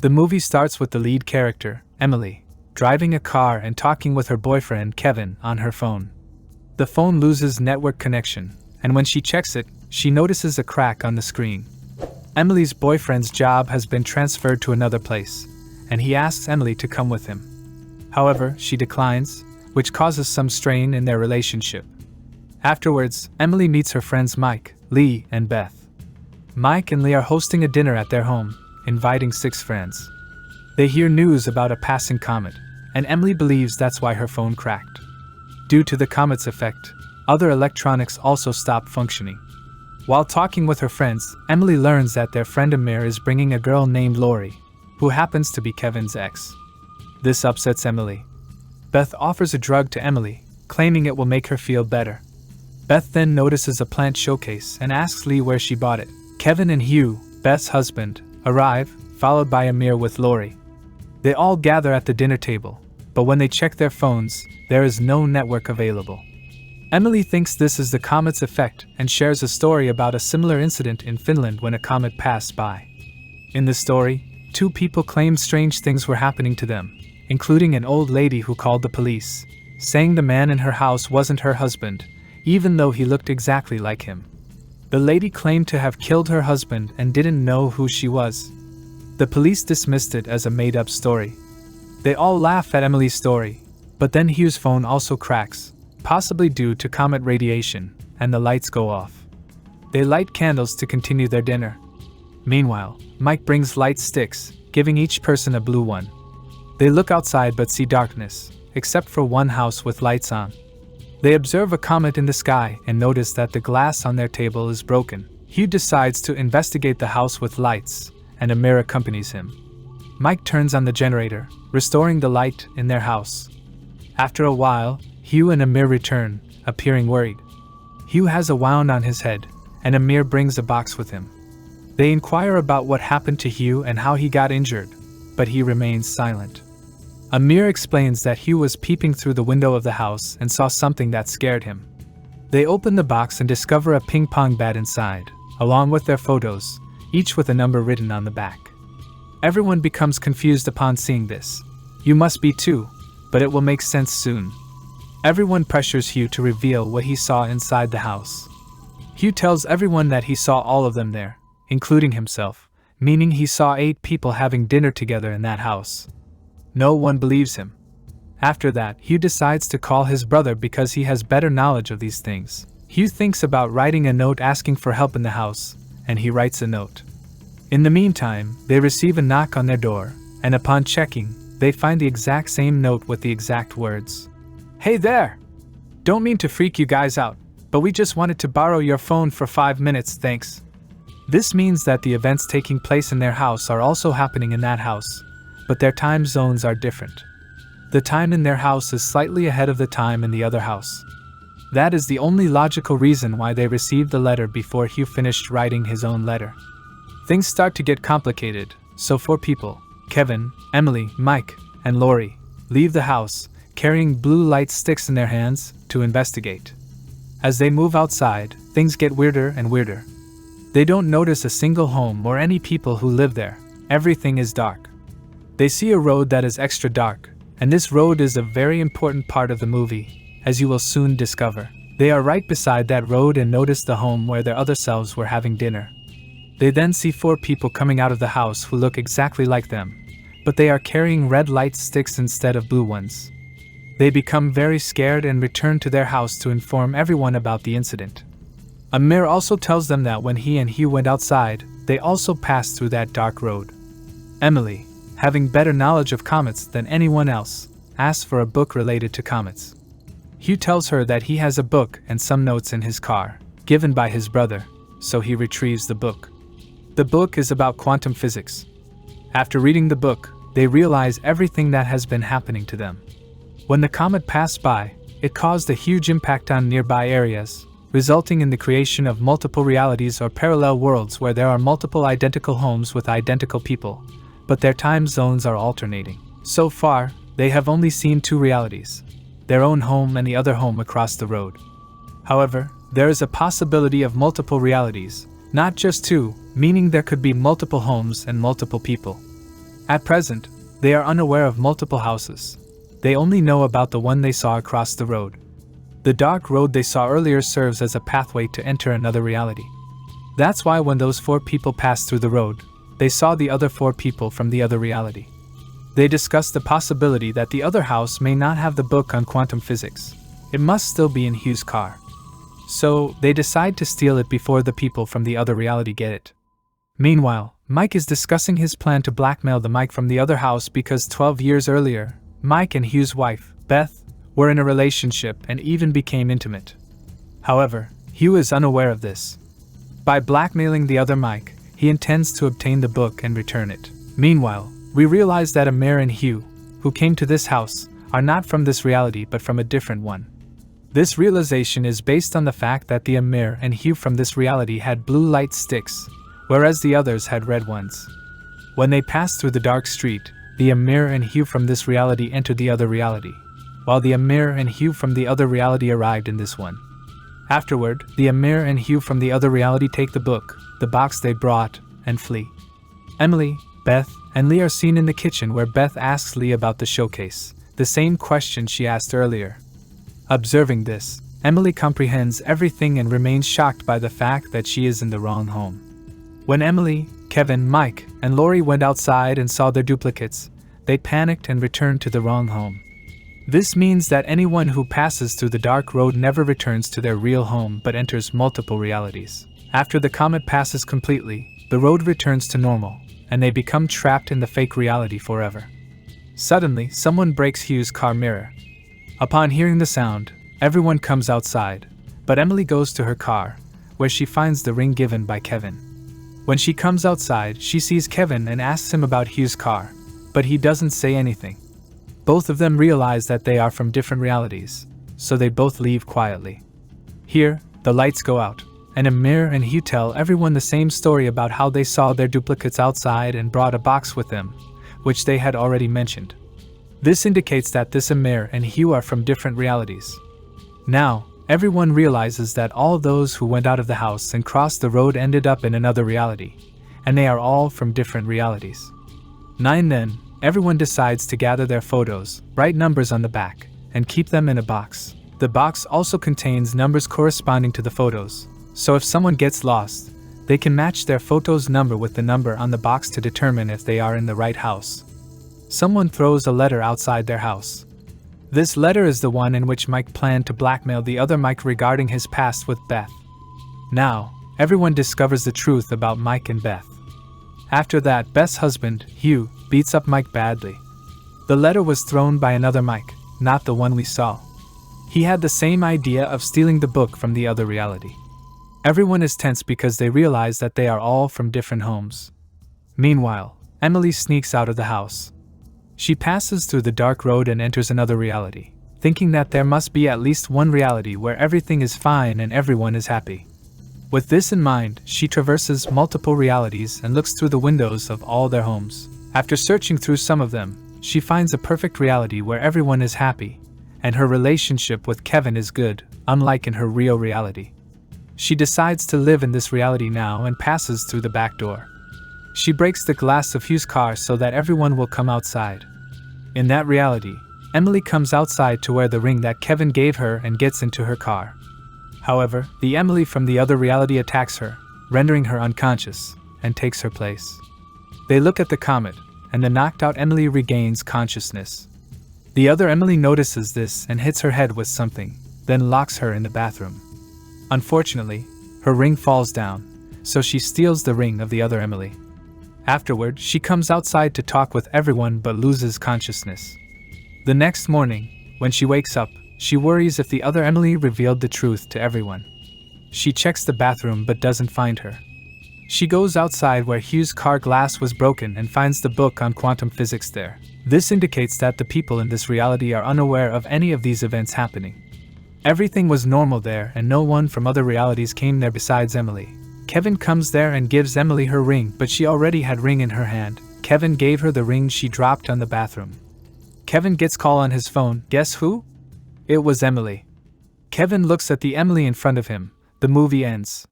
The movie starts with the lead character, Emily, driving a car and talking with her boyfriend, Kevin, on her phone. The phone loses network connection, and when she checks it, she notices a crack on the screen. Emily's boyfriend's job has been transferred to another place, and he asks Emily to come with him. However, she declines, which causes some strain in their relationship. Afterwards, Emily meets her friends Mike, Lee, and Beth. Mike and Lee are hosting a dinner at their home, inviting 6 friends. They hear news about a passing comet, and Emily believes that's why her phone cracked. Due to the comet's effect, other electronics also stop functioning. While talking with her friends, Emily learns that their friend Amir is bringing a girl named Lori, who happens to be Kevin's ex. This upsets Emily. Beth offers a drug to Emily, claiming it will make her feel better. Beth then notices a plant showcase and asks Lee where she bought it. Kevin and Hugh, Beth's husband, arrive, followed by Amir with Lori. They all gather at the dinner table, but when they check their phones, there is no network available. Emily thinks this is the comet's effect and shares a story about a similar incident in Finland when a comet passed by. In the story, 2 people claimed strange things were happening to them, including an old lady who called the police, saying the man in her house wasn't her husband, even though he looked exactly like him. The lady claimed to have killed her husband and didn't know who she was. The police dismissed it as a made-up story. They all laugh at Emily's story, but then Hugh's phone also cracks, possibly due to comet radiation, and the lights go off. They light candles to continue their dinner. Meanwhile, Mike brings light sticks, giving each person a blue one. They look outside but see darkness, except for one house with lights on. They observe a comet in the sky and notice that the glass on their table is broken. Hugh decides to investigate the house with lights, and Amir accompanies him. Mike turns on the generator, restoring the light in their house. After a while, Hugh and Amir return, appearing worried. Hugh has a wound on his head, and Amir brings a box with him. They inquire about what happened to Hugh and how he got injured, but he remains silent. Amir explains that Hugh was peeping through the window of the house and saw something that scared him. They open the box and discover a ping-pong bat inside, along with their photos, each with a number written on the back. Everyone becomes confused upon seeing this. You must be too, but it will make sense soon. Everyone pressures Hugh to reveal what he saw inside the house. Hugh tells everyone that he saw all of them there, including himself, meaning he saw 8 people having dinner together in that house. No one believes him. After that, Hugh decides to call his brother because he has better knowledge of these things. Hugh thinks about writing a note asking for help in the house, and he writes a note. In the meantime, they receive a knock on their door, and upon checking, they find the exact same note with the exact words. "Hey there! Don't mean to freak you guys out, but we just wanted to borrow your phone for 5 minutes, thanks." This means that the events taking place in their house are also happening in that house, but their time zones are different. The time in their house is slightly ahead of the time in the other house. That is the only logical reason why they received the letter before Hugh finished writing his own letter. Things start to get complicated, so 4 people, Kevin, Emily, Mike, and Lori, leave the house, carrying blue light sticks in their hands, to investigate. As they move outside, things get weirder and weirder. They don't notice a single home or any people who live there. Everything is dark. They see a road that is extra dark, and this road is a very important part of the movie, as you will soon discover. They are right beside that road and notice the home where their other selves were having dinner. They then see 4 people coming out of the house who look exactly like them, but they are carrying red light sticks instead of blue ones. They become very scared and return to their house to inform everyone about the incident. Amir also tells them that when he and Hugh went outside, they also passed through that dark road. Emily, having better knowledge of comets than anyone else, asks for a book related to comets. Hugh tells her that he has a book and some notes in his car, given by his brother, so he retrieves the book. The book is about quantum physics. After reading the book, they realize everything that has been happening to them. When the comet passed by, it caused a huge impact on nearby areas, resulting in the creation of multiple realities or parallel worlds where there are multiple identical homes with identical people, but their time zones are alternating. So far, they have only seen 2 realities, their own home and the other home across the road. However, there is a possibility of multiple realities, not just 2, meaning there could be multiple homes and multiple people. At present, they are unaware of multiple houses. They only know about the one they saw across the road. The dark road they saw earlier serves as a pathway to enter another reality. That's why when those 4 people passed through the road, they saw the other 4 people from the other reality. They discussed the possibility that the other house may not have the book on quantum physics. It must still be in Hugh's car. So, they decide to steal it before the people from the other reality get it. Meanwhile, Mike is discussing his plan to blackmail the Mike from the other house because 12 years earlier, Mike and Hugh's wife, Beth, were in a relationship and even became intimate. However, Hugh is unaware of this. By blackmailing the other Mike, he intends to obtain the book and return it. Meanwhile, we realize that Amir and Hugh, who came to this house, are not from this reality but from a different one. This realization is based on the fact that the Amir and Hugh from this reality had blue light sticks, whereas the others had red ones. When they passed through the dark street, the Amir and Hugh from this reality entered the other reality, while the Amir and Hugh from the other reality arrived in this one. Afterward, the Amir and Hugh from the other reality take the book, the box they brought, and flee. Emily, Beth, and Lee are seen in the kitchen where Beth asks Lee about the showcase, the same question she asked earlier. Observing this, Emily comprehends everything and remains shocked by the fact that she is in the wrong home. When Emily, Kevin, Mike, and Lori went outside and saw their duplicates, they panicked and returned to the wrong home. This means that anyone who passes through the dark road never returns to their real home but enters multiple realities. After the comet passes completely, the road returns to normal, and they become trapped in the fake reality forever. Suddenly, someone breaks Hugh's car mirror. Upon hearing the sound, everyone comes outside, but Emily goes to her car, where she finds the ring given by Kevin. When she comes outside, she sees Kevin and asks him about Hugh's car, but he doesn't say anything. Both of them realize that they are from different realities, so they both leave quietly. Here, the lights go out, and Amir and Hugh tell everyone the same story about how they saw their duplicates outside and brought a box with them, which they had already mentioned. This indicates that this Amir and Hugh are from different realities. Now, everyone realizes that all those who went out of the house and crossed the road ended up in another reality, and they are all from different realities. Then, everyone decides to gather their photos, write numbers on the back, and keep them in a box. The box also contains numbers corresponding to the photos, so if someone gets lost, they can match their photo's number with the number on the box to determine if they are in the right house. Someone throws a letter outside their house. This letter is the one in which Mike planned to blackmail the other Mike regarding his past with Beth. Now, everyone discovers the truth about Mike and Beth. After that, Beth's husband, Hugh, beats up Mike badly. The letter was thrown by another Mike, not the one we saw. He had the same idea of stealing the book from the other reality. Everyone is tense because they realize that they are all from different homes. Meanwhile, Emily sneaks out of the house. She passes through the dark road and enters another reality, thinking that there must be at least one reality where everything is fine and everyone is happy. With this in mind, she traverses multiple realities and looks through the windows of all their homes. After searching through some of them, she finds a perfect reality where everyone is happy, and her relationship with Kevin is good, unlike in her real reality. She decides to live in this reality now and passes through the back door. She breaks the glass of Hugh's car so that everyone will come outside. In that reality, Emily comes outside to wear the ring that Kevin gave her and gets into her car. However, the Emily from the other reality attacks her, rendering her unconscious, and takes her place. They look at the comet, and the knocked-out Emily regains consciousness. The other Emily notices this and hits her head with something, then locks her in the bathroom. Unfortunately, her ring falls down, so she steals the ring of the other Emily. Afterward, she comes outside to talk with everyone but loses consciousness. The next morning, when she wakes up, she worries if the other Emily revealed the truth to everyone. She checks the bathroom but doesn't find her. She goes outside where Hugh's car glass was broken and finds the book on quantum physics there. This indicates that the people in this reality are unaware of any of these events happening. Everything was normal there and no one from other realities came there besides Emily. Kevin comes there and gives Emily her ring, but she already had ring in her hand. Kevin gave her the ring she dropped on the bathroom. Kevin gets call on his phone. Guess who? It was Emily. Kevin looks at the Emily in front of him. The movie ends.